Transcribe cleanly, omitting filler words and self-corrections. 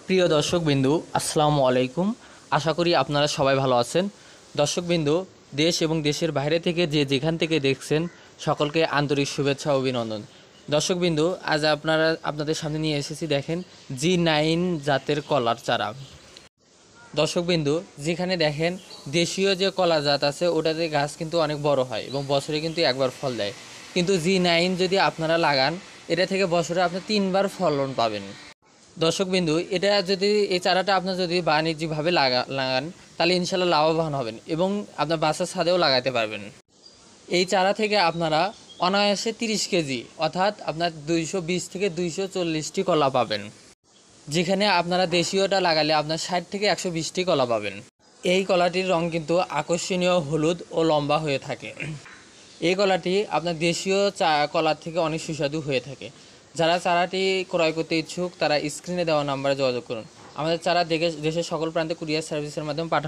প্রিয় দর্শকবিন্দু, আসসালামু আলাইকুম। আশা করি আপনারা সবাই ভালো আছেন। দর্শকবিন্দু, দেশ এবং দেশের বাইরে থেকে যে যেখান থেকে দেখছেন সকলকে আন্তরিক শুভেচ্ছা ও অভিনন্দন। দর্শকবিন্দু, আজ আপনাদের সামনে নিয়ে এসেছি, দেখেন G9 জাতের কলার চারা। দর্শকবিন্দু, যেখানে দেখেন দেশীয় যে কলা জাত আছে ওটাতে গাছ কিন্তু অনেক বড় হয় এবং বছরে কিন্তু একবার ফল দেয়, কিন্তু G9 যদি আপনারা লাগান এটা থেকে বছরে আপনি 3বার ফলন পাবেন। দর্শকবিন্দু, এটা যদি এই চারাটা আপনার যদি বাণিজ্যিকভাবে লাগান তাহলে ইনশাল্লাহ লাভবান হবেন এবং আপনার বাসার ছাদেও লাগাতে পারবেন। এই চারা থেকে আপনারা অনায়াসে 30 কেজি অর্থাৎ আপনার 220 থেকে 240টি কলা পাবেন, যেখানে আপনারা দেশীয়টা লাগালে আপনার 60 থেকে 120টি কলা পাবেন। এই কলাটির রং কিন্তু আকর্ষণীয় হলুদ ও লম্বা হয়ে থাকে। এই কলাটি আপনার দেশীয় কলার থেকে অনেক সুস্বাদু হয়ে থাকে। যারা চারাটি ক্রয় করতে ইচ্ছুক তারা স্ক্রিনে দেওয়া নাম্বারে যোগাযোগ করুন। আমাদের চারা দেশের সকল প্রান্তে কুরিয়ার সার্ভিসের মাধ্যমে পাঠানো